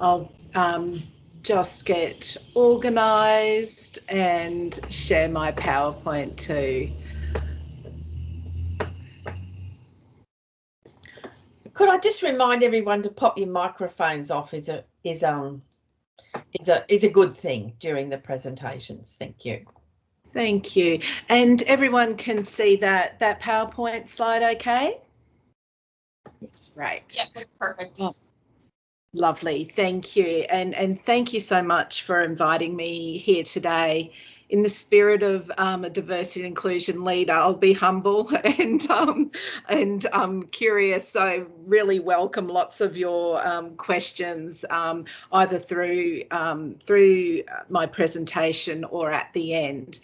I'll just get organised and share my PowerPoint too. Could I just remind everyone to pop your microphones off is a good thing during the presentations. Thank you. Thank you. And everyone can see that PowerPoint slide okay? Yes. Right. Yeah, that's perfect. Oh, lovely. Thank you. And thank you so much for inviting me here today. In the spirit of a diversity and inclusion leader, I'll be humble and curious. So really welcome lots of your questions, either through my presentation or at the end.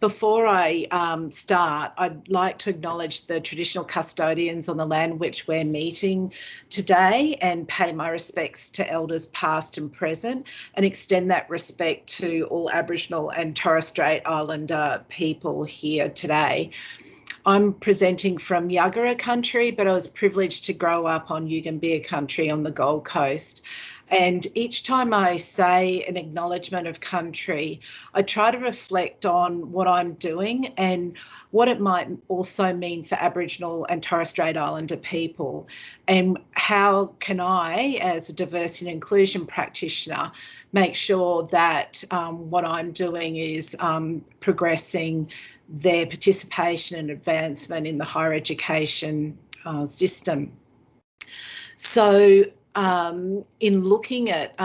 Before I start, I'd like to acknowledge the traditional custodians on the land which we're meeting today and pay my respects to elders past and present, and extend that respect to all Aboriginal and Torres Strait Islander people here today. I'm presenting from Yagara country, but I was privileged to grow up on Yugambeh country on the Gold Coast. And each time I say an acknowledgement of country, I try to reflect on what I'm doing and what it might also mean for Aboriginal and Torres Strait Islander people, and how can I, as a diversity and inclusion practitioner, make sure that what I'm doing is progressing their participation and advancement in the higher education system. So in looking at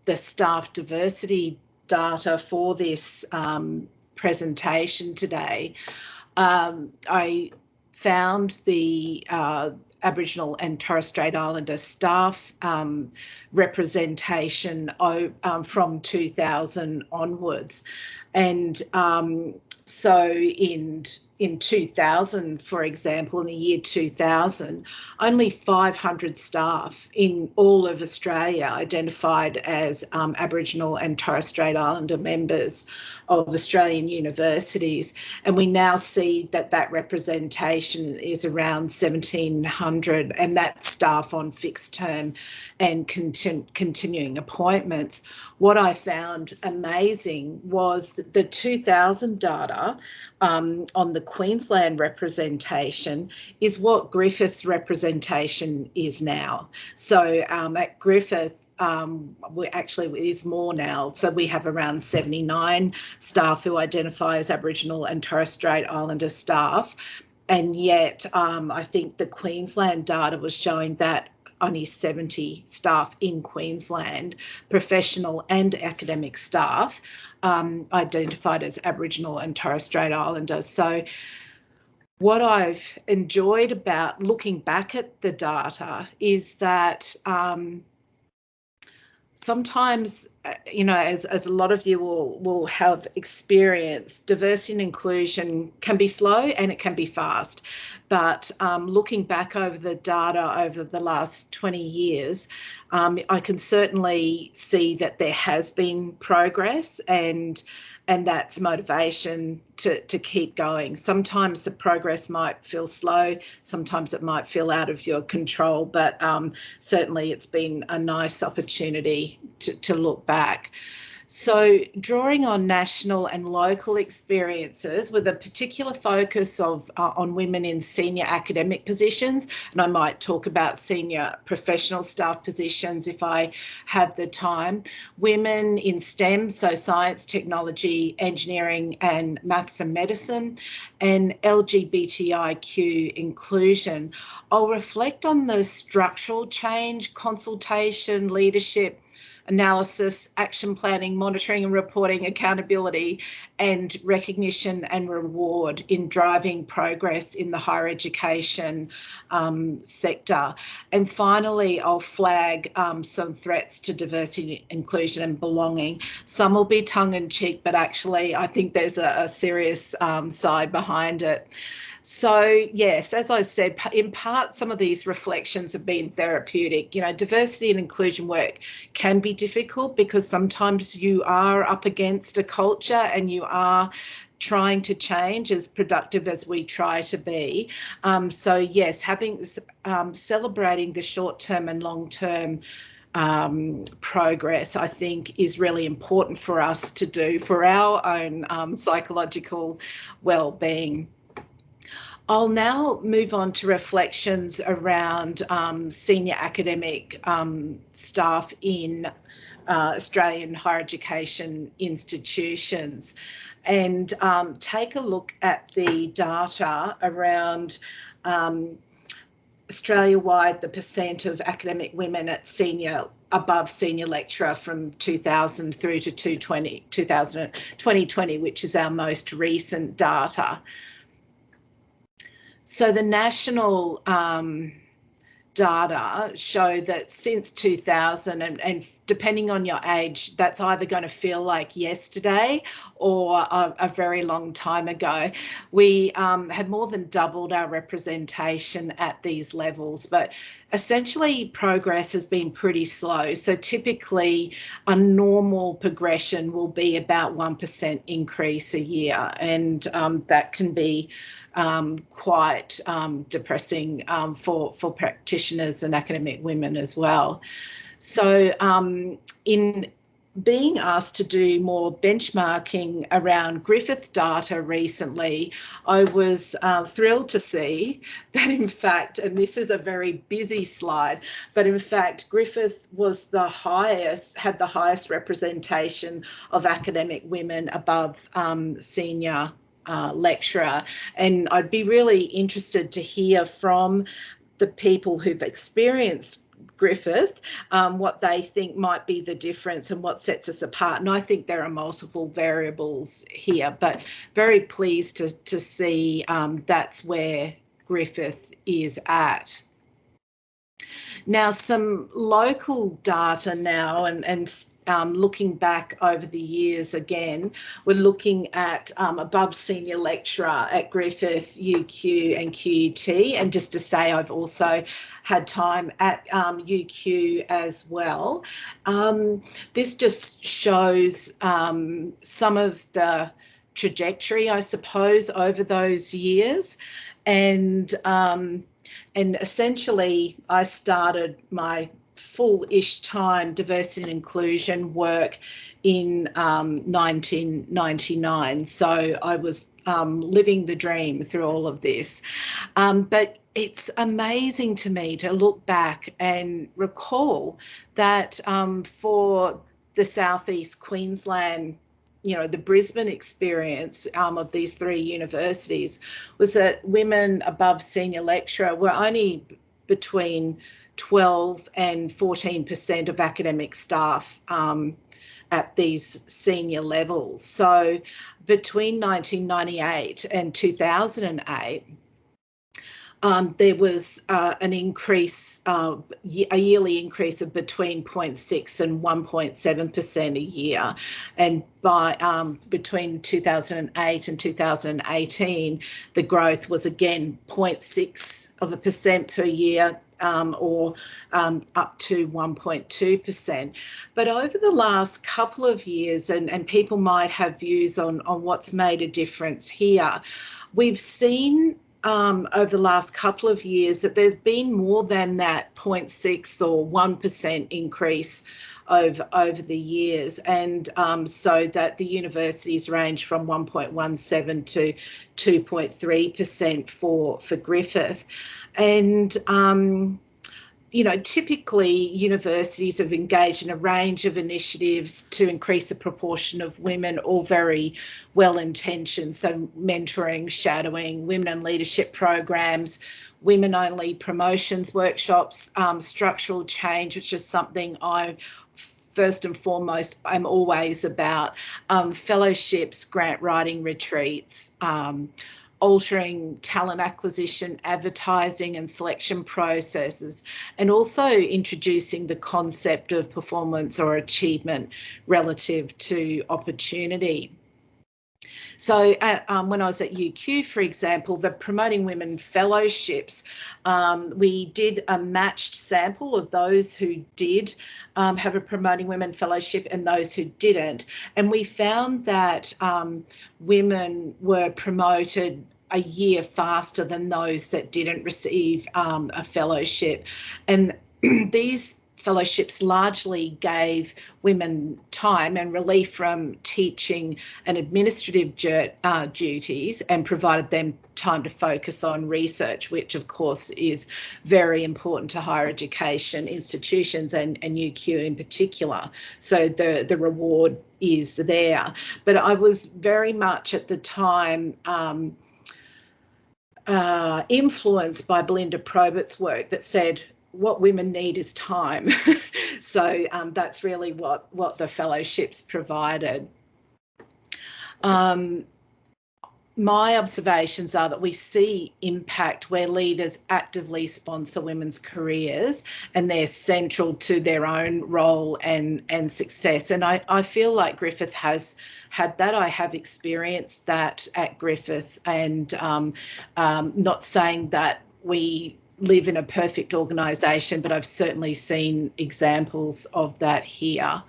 the staff diversity data for this presentation today, I found the Aboriginal and Torres Strait Islander staff representation from 2000 onwards. And so in 2000, for example, in the year 2000, only 500 staff in all of Australia identified as Aboriginal and Torres Strait Islander members of Australian universities. And we now see that representation is around 1,700, and that's staff on fixed term and continuing appointments. What I found amazing was that the 2000 data on the Queensland representation is what Griffith's representation is now. So at Griffith, we actually is more now. So we have around 79 staff who identify as Aboriginal and Torres Strait Islander staff. And yet I think the Queensland data was showing that only 70 staff in Queensland, professional and academic staff, identified as Aboriginal and Torres Strait Islanders. So what I've enjoyed about looking back at the data is that sometimes, you know, as a lot of you will have experienced, diversity and inclusion can be slow and it can be fast. But looking back over the data over the last 20 years, I can certainly see that there has been progress, and that's motivation to keep going. Sometimes the progress might feel slow, sometimes it might feel out of your control, but certainly it's been a nice opportunity to look back. So drawing on national and local experiences with a particular focus on women in senior academic positions, and I might talk about senior professional staff positions if I have the time, women in STEM, so science, technology, engineering and maths and medicine, and LGBTIQ inclusion. I'll reflect on the structural change, consultation, leadership, analysis, action planning, monitoring and reporting, accountability, and recognition and reward in driving progress in the higher education sector. And finally, I'll flag some threats to diversity, inclusion and belonging. Some will be tongue-in-cheek, but actually I think there's a serious side behind it. So yes, as I said, in part, some of these reflections have been therapeutic. You know, diversity and inclusion work can be difficult because sometimes you are up against a culture and you are trying to change, as productive as we try to be. So yes, celebrating the short-term and long-term progress, I think, is really important for us to do for our own psychological well-being. I'll now move on to reflections around senior academic staff in Australian higher education institutions, and take a look at the data around Australia-wide, the percent of academic women at above senior lecturer from 2000 through to 2020, which is our most recent data. So the national data show that since 2000, and depending on your age, that's either going to feel like yesterday or a very long time ago, we have more than doubled our representation at these levels. But essentially, progress has been pretty slow. So typically, a normal progression will be about 1% increase a year, and that can be quite depressing for practitioners and academic women as well. So in being asked to do more benchmarking around Griffith data recently, I was thrilled to see that, in fact, and this is a very busy slide, but in fact, Griffith was had the highest representation of academic women above senior lecturer. And I'd be really interested to hear from the people who've experienced Griffith, what they think might be the difference and what sets us apart. And I think there are multiple variables here, but very pleased to see that's where Griffith is at. Now, some local data now, and looking back over the years again, we're looking at above senior lecturer at Griffith, UQ and QUT. And just to say, I've also had time at UQ as well. This just shows some of the trajectory, I suppose, over those years. And essentially, I started my full-ish time diversity and inclusion work in 1999. So I was living the dream through all of this. But it's amazing to me to look back and recall that for the Southeast Queensland, the Brisbane experience of these three universities was that women above senior lecturer were only between 12 and 14% of academic staff at these senior levels. So between 1998 and 2008, there was an increase, a yearly increase of between 0.6 and 1.7% a year. And by between 2008 and 2018, the growth was again 0.6% per year, or up to 1.2%. But over the last couple of years, and people might have views on what's made a difference here, we've seen over the last couple of years that there's been more than that 0.6 or 1% increase over the years, and so that the universities range from 1.17 to 2.3% for Griffith. And typically universities have engaged in a range of initiatives to increase the proportion of women, all very well-intentioned. So mentoring, shadowing, women in leadership programs, women-only promotions workshops, structural change, which is something I first and foremost I'm always about, fellowships, grant writing retreats, altering talent acquisition, advertising and selection processes, and also introducing the concept of performance or achievement relative to opportunity. So when I was at UQ, for example, the Promoting Women Fellowships, we did a matched sample of those who did have a Promoting Women Fellowship and those who didn't. And we found that women were promoted a year faster than those that didn't receive a fellowship. And these fellowships largely gave women time and relief from teaching and administrative duties and provided them time to focus on research, which of course is very important to higher education institutions and UQ in particular. So the reward is there. But I was very much at the time influenced by Belinda Probert's work that said, what women need is time. So that's really what the fellowships provided. My observations are that we see impact where leaders actively sponsor women's careers and they're central to their own role and success. And I feel like Griffith has had that. I have experienced that at Griffith, and not saying that we live in a perfect organisation, but I've certainly seen examples of that here.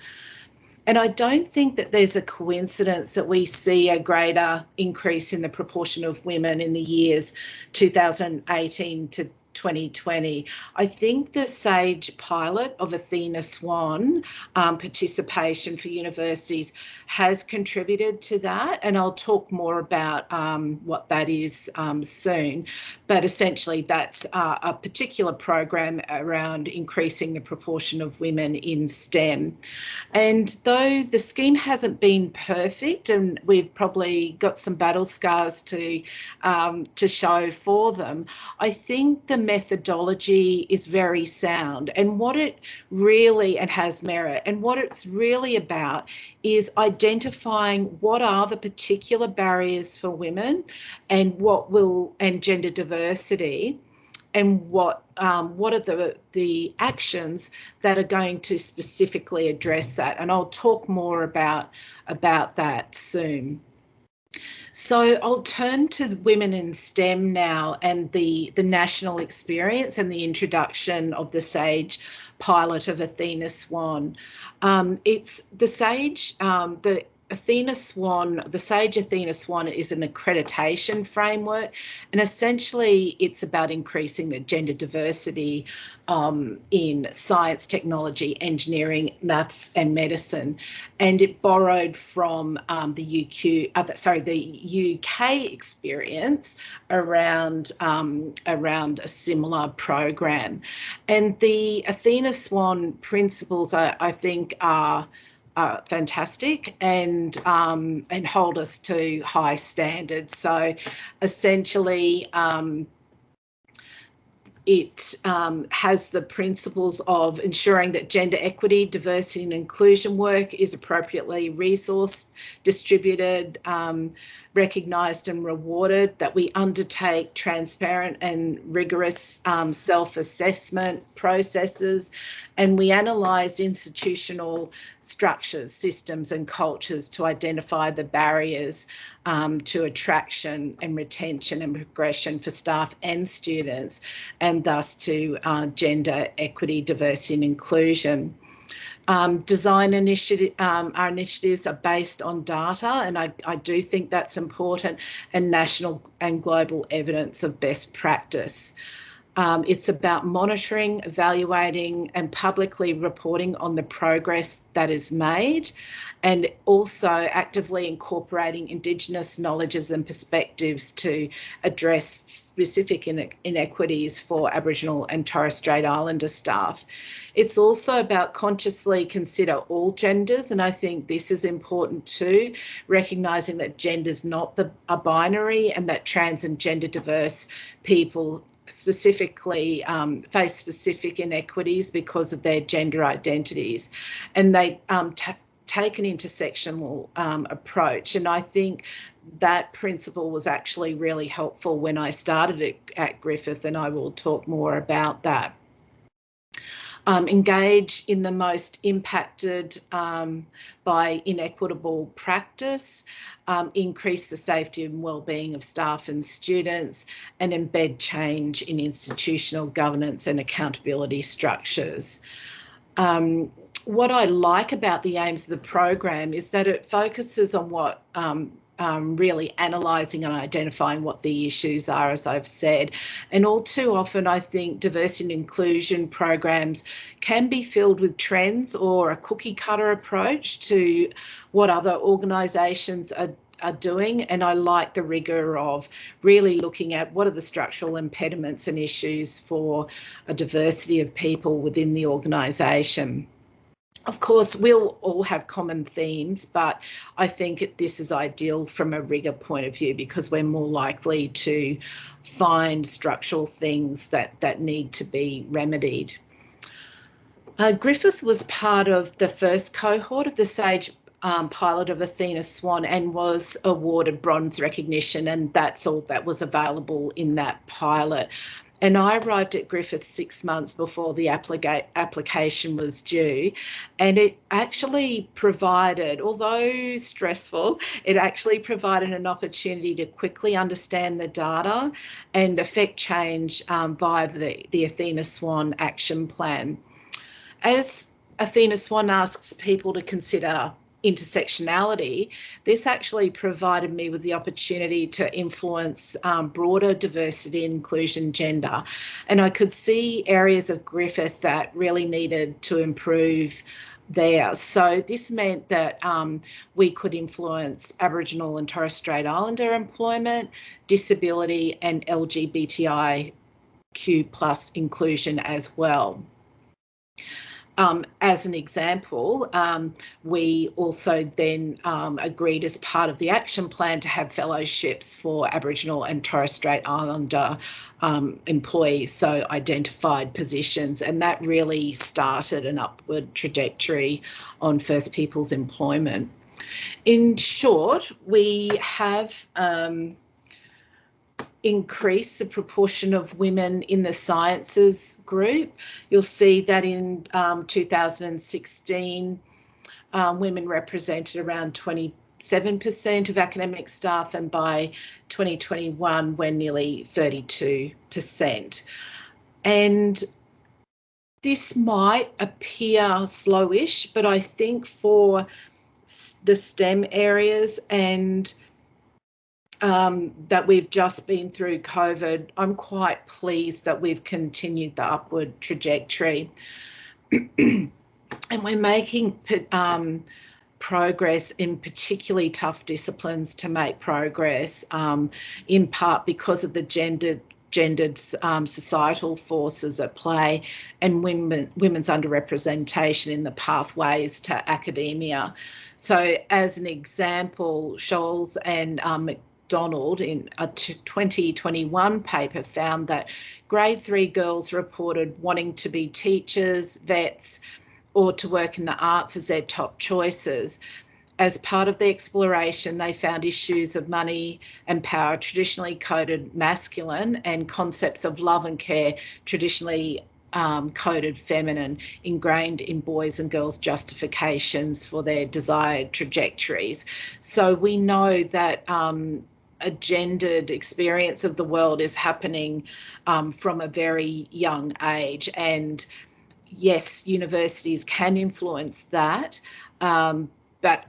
And I don't think that there's a coincidence that we see a greater increase in the proportion of women in the years 2018 to 2020. I think the SAGE pilot of Athena Swan participation for universities has contributed to that, and I'll talk more about what that is soon. But essentially that's a particular program around increasing the proportion of women in STEM. And though the scheme hasn't been perfect, and we've probably got some battle scars to show for them, I think the methodology is very sound, and what it really, and has merit, and what it's really about is identifying what are the particular barriers for women and and gender diversity, and what are the actions that are going to specifically address that. And I'll talk more about that soon. So I'll turn to Women in STEM now and the national experience and the introduction of the SAGE pilot of Athena Swan. It's the SAGE, the Athena Swan, the SAGE Athena Swan is an accreditation framework, and essentially it's about increasing the gender diversity in science, technology, engineering, maths and medicine. And it borrowed from the UK experience around a similar program. And the Athena Swan principles, I think, are fantastic and hold us to high standards. So essentially, it has the principles of ensuring that gender equity, diversity and inclusion work is appropriately resourced, distributed, recognised and rewarded, that we undertake transparent and rigorous self-assessment processes, and we analyse institutional structures, systems and cultures to identify the barriers to attraction and retention and progression for staff and students, and thus to gender equity, diversity and inclusion. Design initiative, our initiatives are based on data, and I do think that's important, and national and global evidence of best practice. It's about monitoring, evaluating and publicly reporting on the progress that is made, and also actively incorporating Indigenous knowledges and perspectives to address specific inequities for Aboriginal and Torres Strait Islander staff. It's also about consciously consider all genders, and I think this is important too, recognising that gender is not a binary, and that trans and gender diverse people specifically face specific inequities because of their gender identities, and they take an intersectional approach. And I think that principle was actually really helpful when I started at Griffith, and I will talk more about that. Engage in the most impacted by inequitable practice, increase the safety and wellbeing of staff and students, and embed change in institutional governance and accountability structures. What I like about the aims of the program is that it focuses on what really analysing and identifying what the issues are, as I've said. And all too often, I think diversity and inclusion programs can be filled with trends or a cookie cutter approach to what other organisations are doing. And I like the rigour of really looking at what are the structural impediments and issues for a diversity of people within the organisation. Of course, we'll all have common themes, but I think this is ideal from a rigour point of view because we're more likely to find structural things that need to be remedied. Griffith was part of the first cohort of the SAGE pilot of Athena Swan and was awarded bronze recognition, and that's all that was available in that pilot. And I arrived at Griffith 6 months before the application was due. And it actually provided, although stressful, it actually provided an opportunity to quickly understand the data and affect change via the Athena Swan action plan. As Athena Swan asks people to consider intersectionality, this actually provided me with the opportunity to influence broader diversity, inclusion, gender. And I could see areas of Griffith that really needed to improve there. So this meant that we could influence Aboriginal and Torres Strait Islander employment, disability and LGBTIQ+ inclusion as well. As an example, we also then agreed as part of the action plan to have fellowships for Aboriginal and Torres Strait Islander employees, so identified positions, and that really started an upward trajectory on First Peoples employment. In short, we have increase the proportion of women in the sciences group. You'll see that in 2016, women represented around 27% of academic staff, and by 2021, we're nearly 32%. And this might appear slowish, but I think for the STEM areas and that we've just been through COVID, I'm quite pleased that we've continued the upward trajectory. And we're making progress in particularly tough disciplines to make progress, in part because of the gendered societal forces at play and women's underrepresentation in the pathways to academia. So as an example, Scholes and McDonald in a 2021 paper found that grade 3 girls reported wanting to be teachers, vets, or to work in the arts as their top choices. As part of the exploration, they found issues of money and power traditionally coded masculine and concepts of love and care traditionally coded feminine, ingrained in boys and girls' justifications for their desired trajectories. So we know that a gendered experience of the world is happening from a very young age. And yes, universities can influence that, but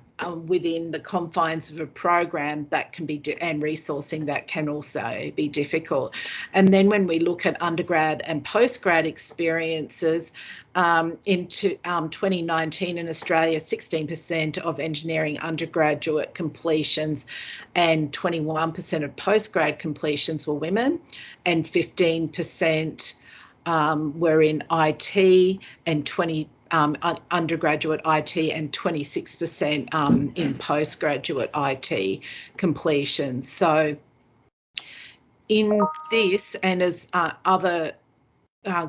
within the confines of a program that can be, and resourcing that can also be difficult. And then when we look at undergrad and postgrad experiences, in 2019 in Australia, 16% of engineering undergraduate completions and 21% of postgrad completions were women, and 15% were in IT, and 20 undergraduate IT, and 26% in postgraduate IT completions. So in this, and as other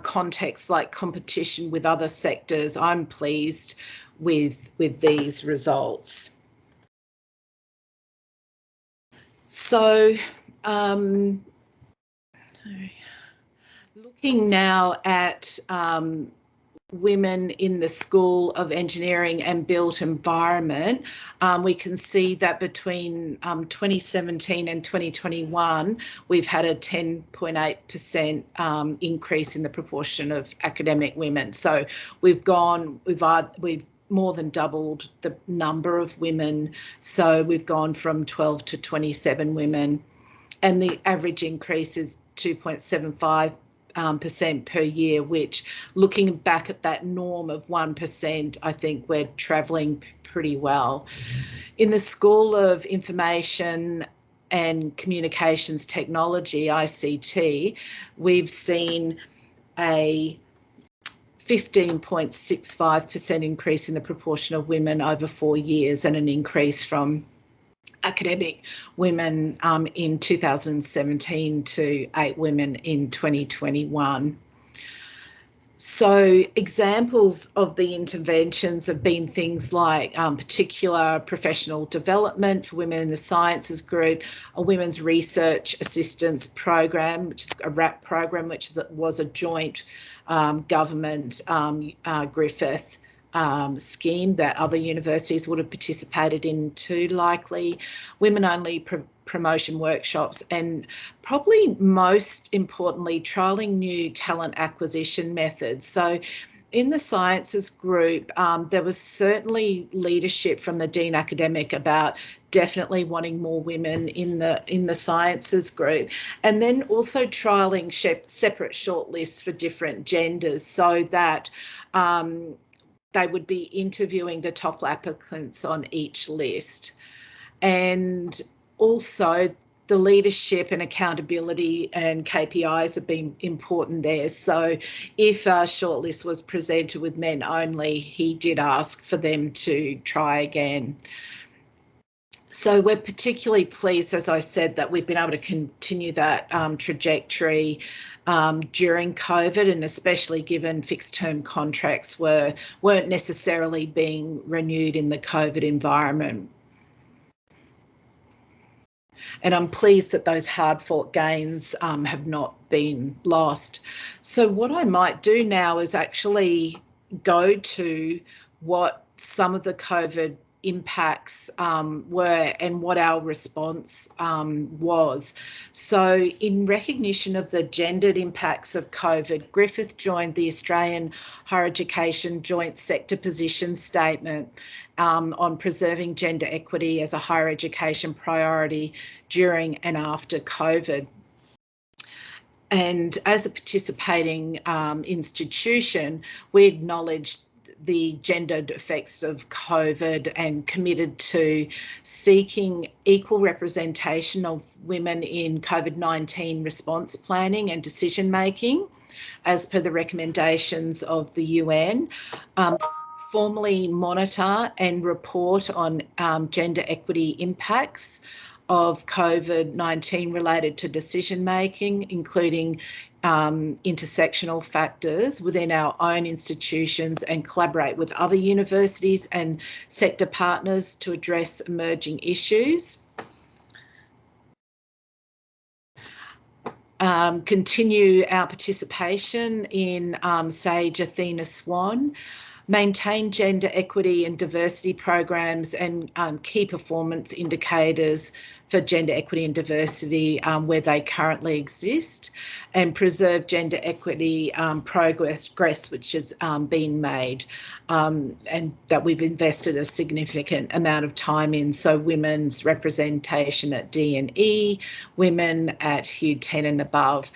contexts like competition with other sectors, I'm pleased with these results. So looking now at women in the School of Engineering and Built Environment, we can see that between 2017 and 2021, we've had a 10.8% increase in the proportion of academic women. So we've more than doubled the number of women. So we've gone from 12 to 27 women, and the average increase is 2.75% per year, which, looking back at that norm of 1%, I think we're travelling pretty well. In the School of Information and Communications Technology, ICT, we've seen a 15.65% increase in the proportion of women over 4 years, and an increase from academic women in 2017 to 8 women in 2021. So examples of the interventions have been things like particular professional development for women in the sciences group, a women's research assistance program, which is a RAP program, which was a joint government Griffith scheme that other universities would have participated in too, likely, women-only promotion workshops, and probably most importantly, trialling new talent acquisition methods. So in the sciences group, there was certainly leadership from the Dean Academic about definitely wanting more women in the sciences group, and then also trialling separate shortlists for different genders, so that they would be interviewing the top applicants on each list. And also the leadership and accountability and KPIs have been important there. So if a shortlist was presented with men only, he did ask for them to try again. So we're particularly pleased, as I said, that we've been able to continue that trajectory during COVID, and especially given fixed term contracts weren't necessarily being renewed in the COVID environment. And I'm pleased that those hard-fought gains have not been lost. So what I might do now is actually go to what some of the COVID impacts were and what our response was. So in recognition of the gendered impacts of COVID, Griffith joined the Australian Higher Education Joint Sector Position Statement on preserving gender equity as a higher education priority during and after COVID. And as a participating institution, we acknowledged the gendered effects of COVID and committed to seeking equal representation of women in COVID-19 response planning and decision making, as per the recommendations of the UN. Formally monitor and report on gender equity impacts of COVID-19 related to decision making, including intersectional factors within our own institutions, and collaborate with other universities and sector partners to address emerging issues. Continue our participation in SAGE Athena Swan, maintain gender equity and diversity programs and key performance indicators for gender equity and diversity where they currently exist, and preserve gender equity progress which has been made and that we've invested a significant amount of time in. So women's representation at D&E, women at HUE 10 and above,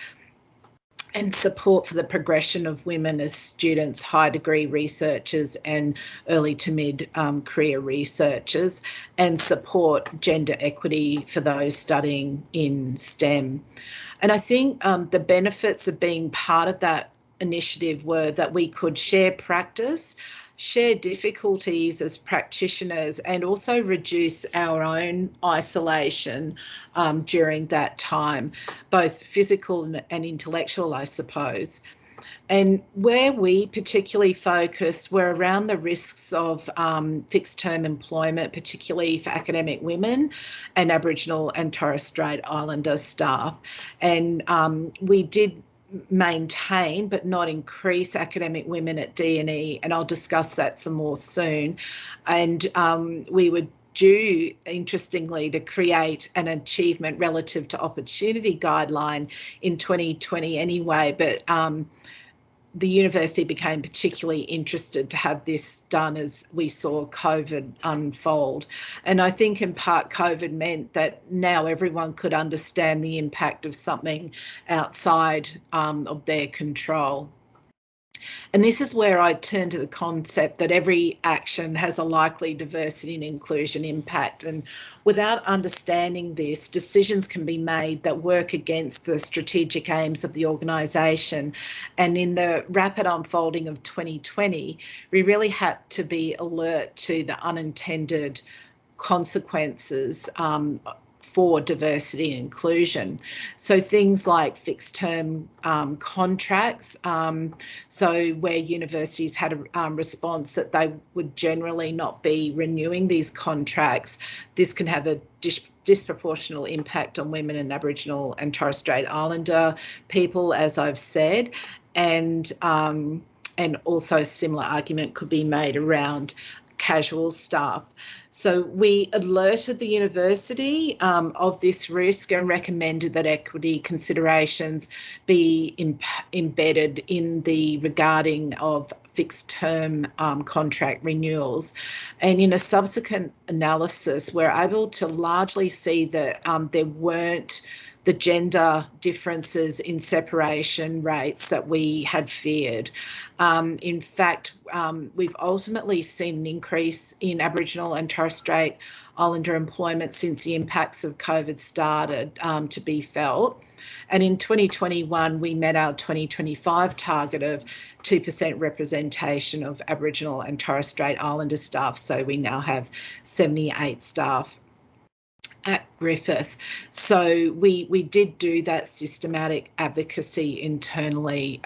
and support for the progression of women as students, high degree researchers and early to mid career researchers, and support gender equity for those studying in STEM. And I think the benefits of being part of that initiative were that we could share practice, share difficulties as practitioners, and also reduce our own isolation during that time, both physical and intellectual, I suppose. And where we particularly focused were around the risks of fixed term employment, particularly for academic women and Aboriginal and Torres Strait Islander staff. And we did maintain but not increase academic women at D&E, and I'll discuss that some more soon. And we were due, interestingly, to create an achievement relative to opportunity guideline in 2020 anyway, but the university became particularly interested to have this done as we saw COVID unfold. And I think in part COVID meant that now everyone could understand the impact of something outside of their control. And this is where I turn to the concept that every action has a likely diversity and inclusion impact. And without understanding this, decisions can be made that work against the strategic aims of the organisation. And in the rapid unfolding of 2020, we really had to be alert to the unintended consequences for diversity and inclusion. So things like fixed term contracts, so where universities had a response that they would generally not be renewing these contracts, this can have a disproportionate impact on women and Aboriginal and Torres Strait Islander people, as I've said, and also a similar argument could be made around casual staff. So we alerted the university of this risk and recommended that equity considerations be embedded in the regarding of fixed term contract renewals. And in a subsequent analysis, we're able to largely see that there weren't the gender differences in separation rates that we had feared. In fact, we've ultimately seen an increase in Aboriginal and Torres Strait Islander employment since the impacts of COVID started to be felt. And in 2021, we met our 2025 target of 2% representation of Aboriginal and Torres Strait Islander staff. So we now have 78 staff at Griffith. So we did do that systematic advocacy internally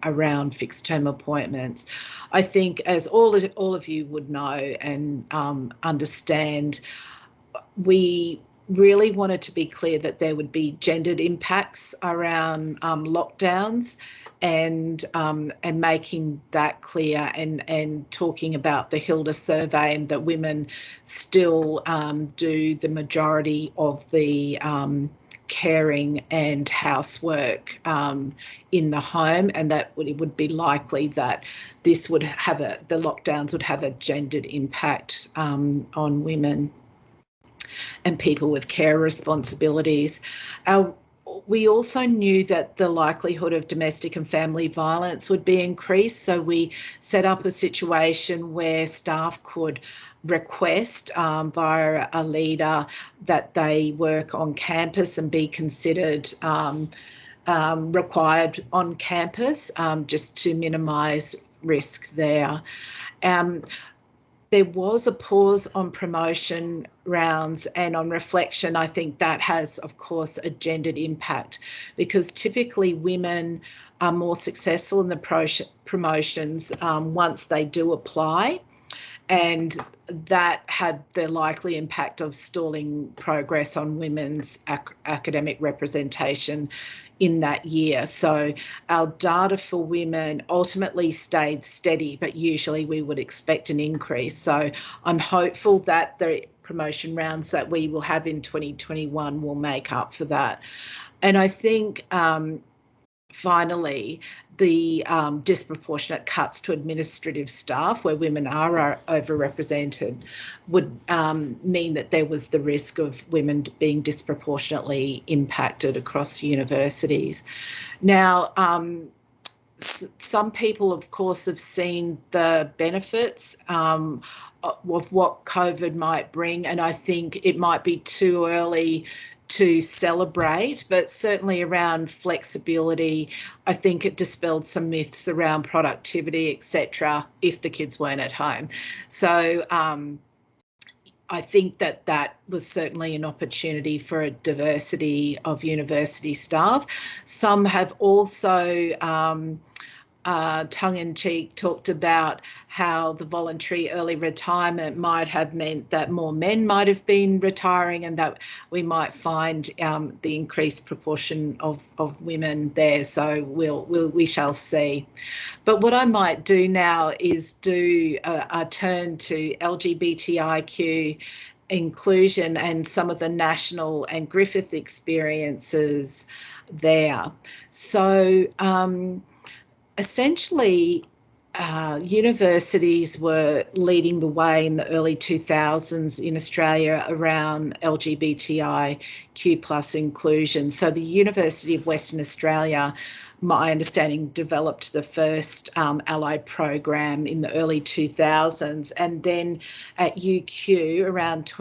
around fixed term appointments. I think, as all of you would know and understand, we really wanted to be clear that there would be gendered impacts around lockdowns, and making that clear, and talking about the Hilda survey, and that women still do the majority of the caring and housework in the home, and that it would be likely that this would have the lockdowns would have a gendered impact on women and people with care responsibilities. We also knew that the likelihood of domestic and family violence would be increased, so we set up a situation where staff could request via a leader that they work on campus and be considered required on campus, just to minimise risk there. There was a pause on promotion rounds, and on reflection, I think that has, of course, a gendered impact, because typically women are more successful in the promotions once they do apply, and that had the likely impact of stalling progress on women's academic representation in that year. So our data for women ultimately stayed steady, but usually we would expect an increase. So I'm hopeful that the promotion rounds that we will have in 2021 will make up for that. And I think finally, the disproportionate cuts to administrative staff, where women are overrepresented, would mean that there was the risk of women being disproportionately impacted across universities. Now, some people, of course, have seen the benefits of what COVID might bring, and I think it might be too early to celebrate, but certainly around flexibility, I think it dispelled some myths around productivity, etc., if the kids weren't at home. So I think that was certainly an opportunity for a diversity of university staff. Some have also tongue-in-cheek talked about how the voluntary early retirement might have meant that more men might have been retiring, and that we might find the increased proportion of women there. So we shall see. But what I might do now is do a turn to LGBTIQ inclusion and some of the national and Griffith experiences there. So essentially, universities were leading the way in the early 2000s in Australia around LGBTIQ plus inclusion. So the University of Western Australia, my understanding, developed the first allied program in the early 2000s, and then at UQ around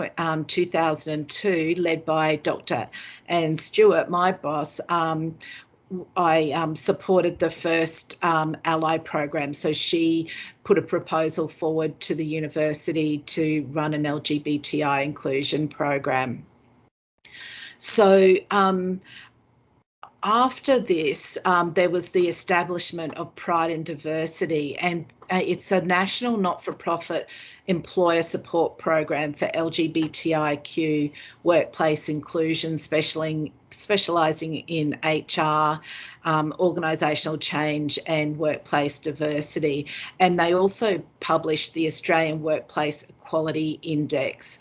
2002, led by Dr. Anne Stewart, my boss, I supported the first allied program. So she put a proposal forward to the university to run an LGBTI inclusion program. So after this, there was the establishment of Pride and Diversity, and it's a national not-for-profit employer support program for LGBTIQ workplace inclusion, specialising in HR, organisational change and workplace diversity. And they also published the Australian Workplace Equality Index,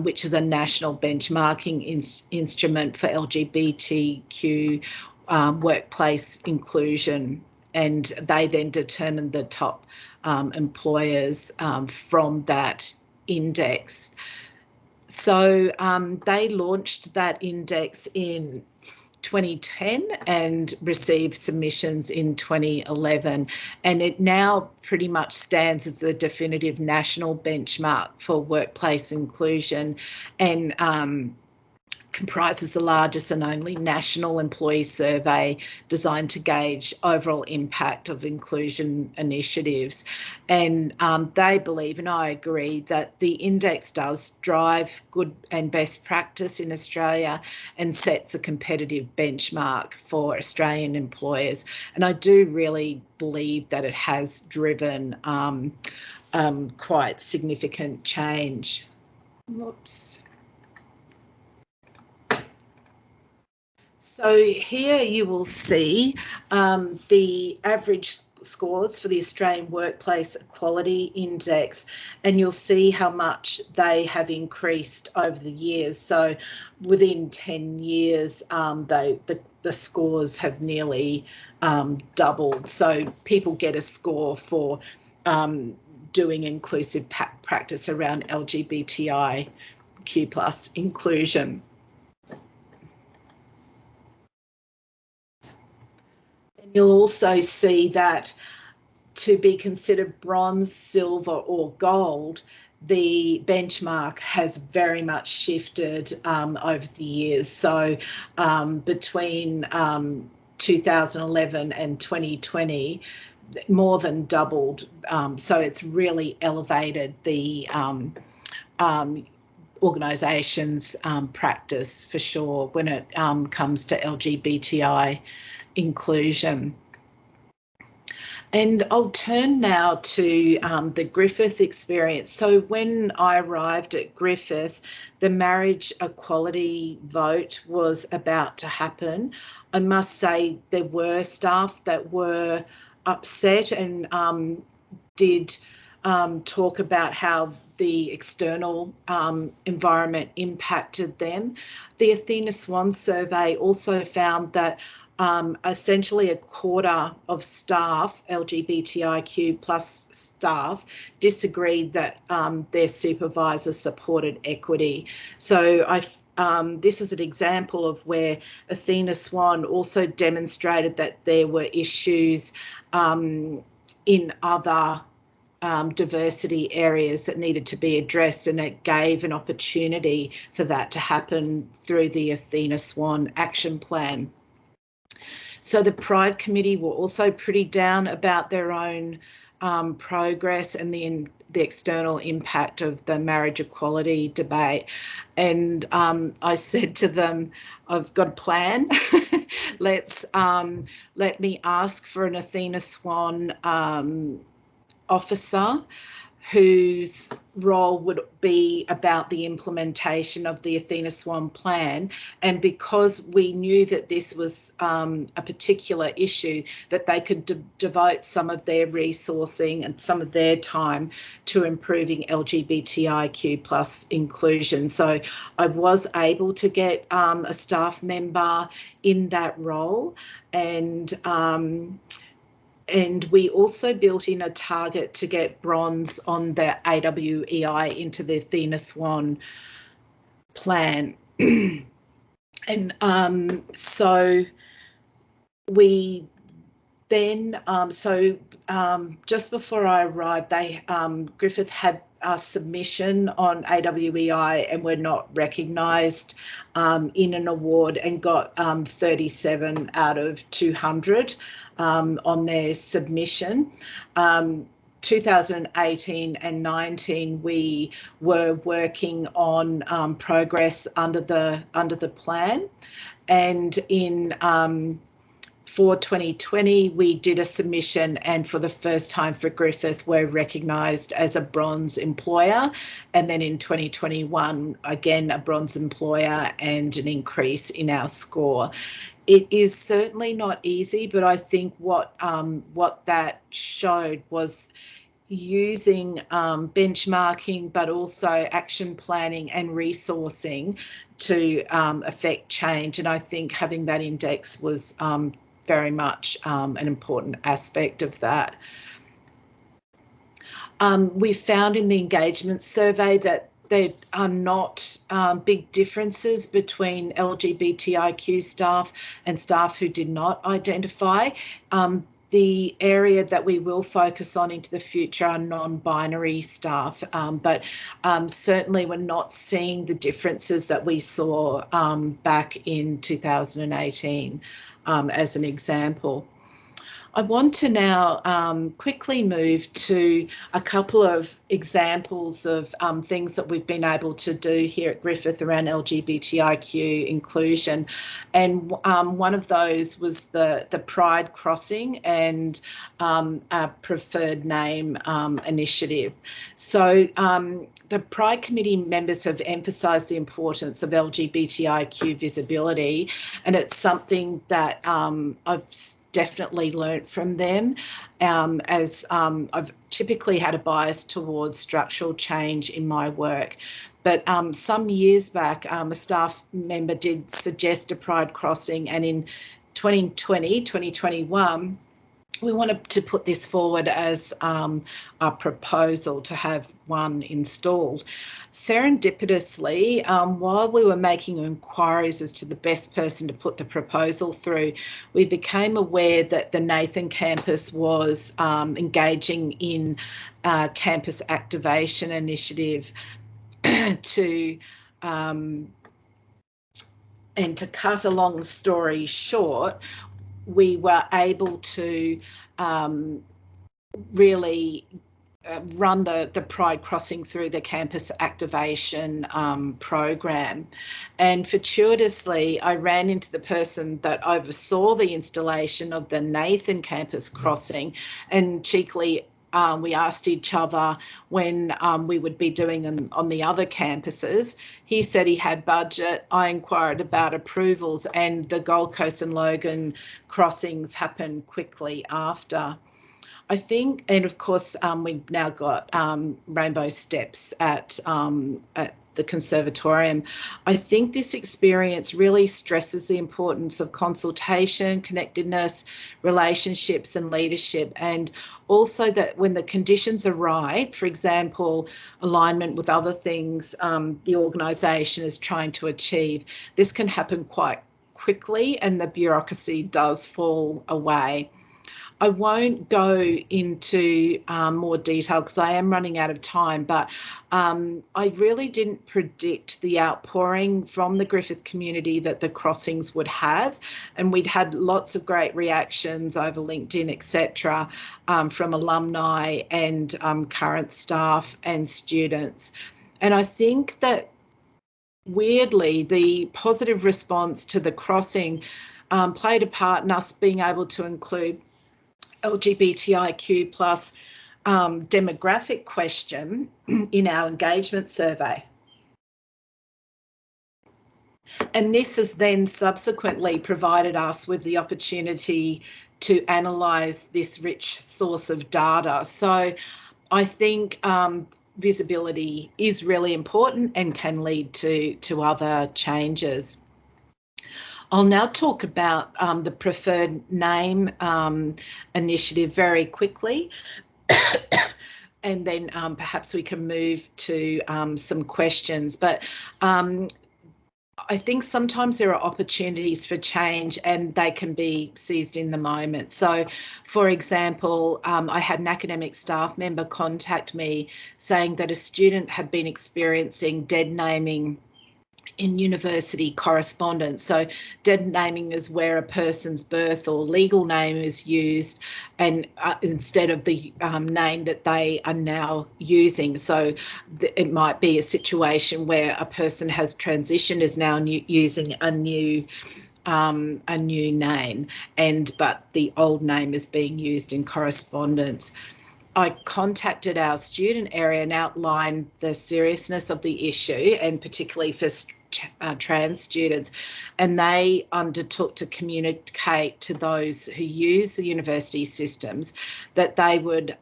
which is a national benchmarking instrument for LGBTQ workplace inclusion. And they then determined the top employers from that index. So they launched that index in 2010 and received submissions in 2011, and it now pretty much stands as the definitive national benchmark for workplace inclusion, and comprises the largest and only national employee survey designed to gauge overall impact of inclusion initiatives. And they believe, and I agree, that the index does drive good and best practice in Australia and sets a competitive benchmark for Australian employers. And I do really believe that it has driven quite significant change. Whoops. So here you will see the average scores for the Australian Workplace Equality Index, and you'll see how much they have increased over the years. So within 10 years, the scores have nearly doubled. So people get a score for doing inclusive practice around LGBTIQ plus inclusion. You'll also see that to be considered bronze, silver or gold, the benchmark has very much shifted over the years. So between 2011 and 2020, more than doubled. So it's really elevated the organisation's practice for sure when it comes to LGBTI inclusion. And I'll turn now to the Griffith experience. So when I arrived at Griffith, the marriage equality vote was about to happen. I must say there were staff that were upset and did talk about how the external environment impacted them. The Athena Swan survey also found that essentially a quarter of staff, LGBTIQ plus staff, disagreed that their supervisor supported equity. So this is an example of where Athena Swan also demonstrated that there were issues in other diversity areas that needed to be addressed, and it gave an opportunity for that to happen through the Athena Swan action plan. So the Pride Committee were also pretty down about their own progress and the external impact of the marriage equality debate. And I said to them, I've got a plan. Let me ask for an Athena Swan officer whose role would be about the implementation of the Athena Swan plan. And because we knew that this was a particular issue, that they could devote some of their resourcing and some of their time to improving LGBTIQ plus inclusion. So I was able to get a staff member in that role, and and we also built in a target to get bronze on the AWEI into the Athena Swan plan. And so we then, just before I arrived, Griffith had a submission on AWEI and were not recognised in an award, and got 37 out of 200 on their submission. 2018 and 19, we were working on progress under the plan, and in for 2020, we did a submission, and for the first time for Griffith, we're recognised as a bronze employer. And then in 2021, again, a bronze employer and an increase in our score. It is certainly not easy, but I think what that showed was using benchmarking, but also action planning and resourcing to affect change. And I think having that index was very much an important aspect of that. We found in the engagement survey that there are not big differences between LGBTIQ staff and staff who did not identify. The area that we will focus on into the future are non-binary staff, but certainly we're not seeing the differences that we saw back in 2018 as an example. I want to now quickly move to a couple of examples of things that we've been able to do here at Griffith around LGBTIQ inclusion. And one of those was the Pride Crossing and a preferred name initiative. So the Pride Committee members have emphasised the importance of LGBTIQ visibility, and it's something that I've definitely learnt from them, as I've typically had a bias towards structural change in my work. But some years back, a staff member did suggest a Pride Crossing, and in 2021, we wanted to put this forward as a proposal to have one installed. Serendipitously, while we were making inquiries as to the best person to put the proposal through, we became aware that the Nathan campus was engaging in a campus activation initiative to and to cut a long story short, we were able to really run the Pride Crossing through the campus activation program. And fortuitously, I ran into the person that oversaw the installation of the Nathan campus crossing, and cheekily we asked each other when we would be doing them on the other campuses. He said he had budget. I inquired about approvals, and the Gold Coast and Logan crossings happened quickly after. I think, and of course, we've now got rainbow steps at the conservatorium. I think this experience really stresses the importance of consultation, connectedness, relationships and leadership, and also that when the conditions are right, for example, alignment with other things the organisation is trying to achieve, this can happen quite quickly and the bureaucracy does fall away. I won't go into more detail because I am running out of time, but I really didn't predict the outpouring from the Griffith community that the crossings would have, and we'd had lots of great reactions over LinkedIn, etc., from alumni and current staff and students. And I think that weirdly, the positive response to the crossing played a part in us being able to include LGBTIQ plus demographic question in our engagement survey. And this has then subsequently provided us with the opportunity to analyse this rich source of data. So I think visibility is really important and can lead to other changes. I'll now talk about the preferred name initiative very quickly. And then perhaps we can move to some questions. But I think sometimes there are opportunities for change and they can be seized in the moment. So, for example, I had an academic staff member contact me saying that a student had been experiencing dead naming in university correspondence. So dead naming is where a person's birth or legal name is used, and instead of the name that they are now using. So it might be a situation where a person has transitioned, is now using a new name, but the old name is being used in correspondence. I contacted our student area and outlined the seriousness of the issue, and particularly for trans students, and they undertook to communicate to those who use the university systems that they would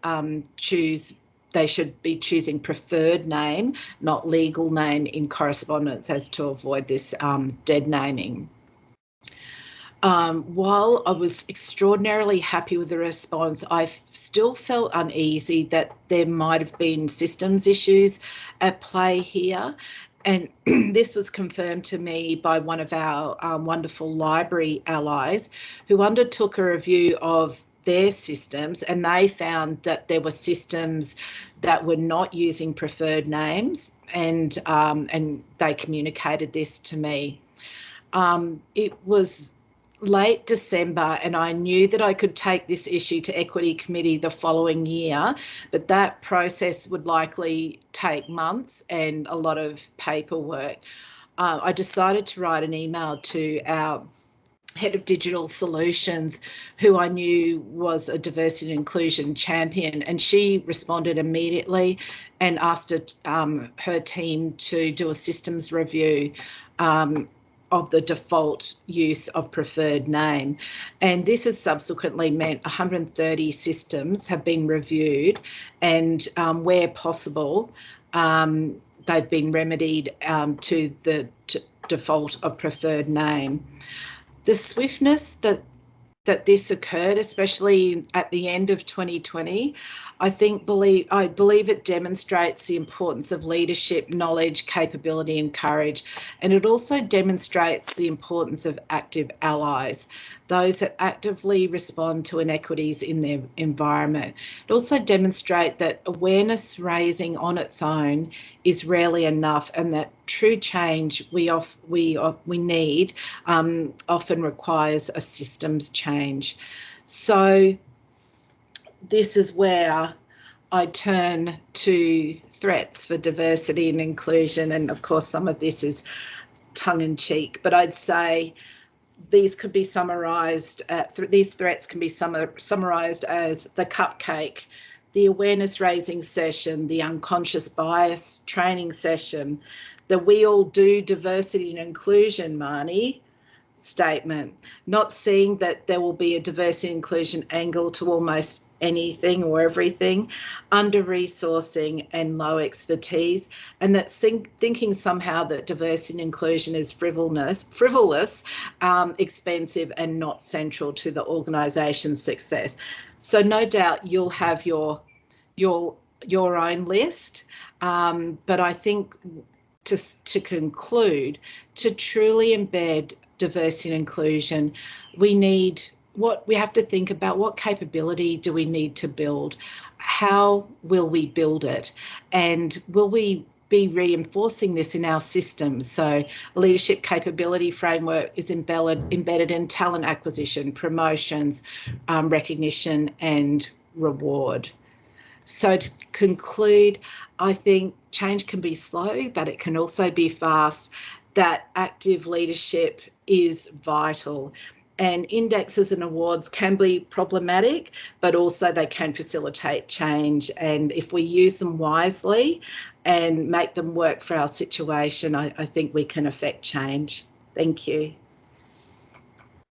they should be choosing preferred name, not legal name in correspondence, as to avoid this dead naming. While I was extraordinarily happy with the response, I still felt uneasy that there might have been systems issues at play here. And this was confirmed to me by one of our wonderful library allies who undertook a review of their systems, and they found that there were systems that were not using preferred names, and they communicated this to me. It was late December and I knew that I could take this issue to Equity Committee the following year, but that process would likely take months and a lot of paperwork. I decided to write an email to our head of digital solutions, who I knew was a diversity and inclusion champion, and she responded immediately and asked her team to do a systems review of the default use of preferred name. And this has subsequently meant 130 systems have been reviewed, and where possible, they've been remedied to the default of preferred name. The swiftness that this occurred, especially at the end of 2020, I believe it demonstrates the importance of leadership, knowledge, capability, and courage. And it also demonstrates the importance of active allies, those that actively respond to inequities in their environment. It also demonstrates that awareness raising on its own is rarely enough, and that true change we need often requires a systems change. So this is where I turn to threats for diversity and inclusion, and of course some of this is tongue-in-cheek, but I'd say these could be summarised, these threats can be summarised as the cupcake, the awareness raising session, the unconscious bias training session, the we all do diversity and inclusion, Marnie, statement, not seeing that there will be a diversity and inclusion angle to almost anything or everything, under-resourcing and low expertise, and that thinking somehow that diversity and inclusion is frivolous, expensive and not central to the organisation's success. So no doubt you'll have your own list, but I think to conclude, to truly embed diversity and inclusion, we have to think about what capability do we need to build, how will we build it, and will we be reinforcing this in our systems? So a leadership capability framework is embedded in talent acquisition, promotions, recognition and reward. So to conclude, I think change can be slow, but it can also be fast. That active leadership is vital. And indexes and awards can be problematic, but also they can facilitate change. And if we use them wisely and make them work for our situation, I think we can affect change. Thank you.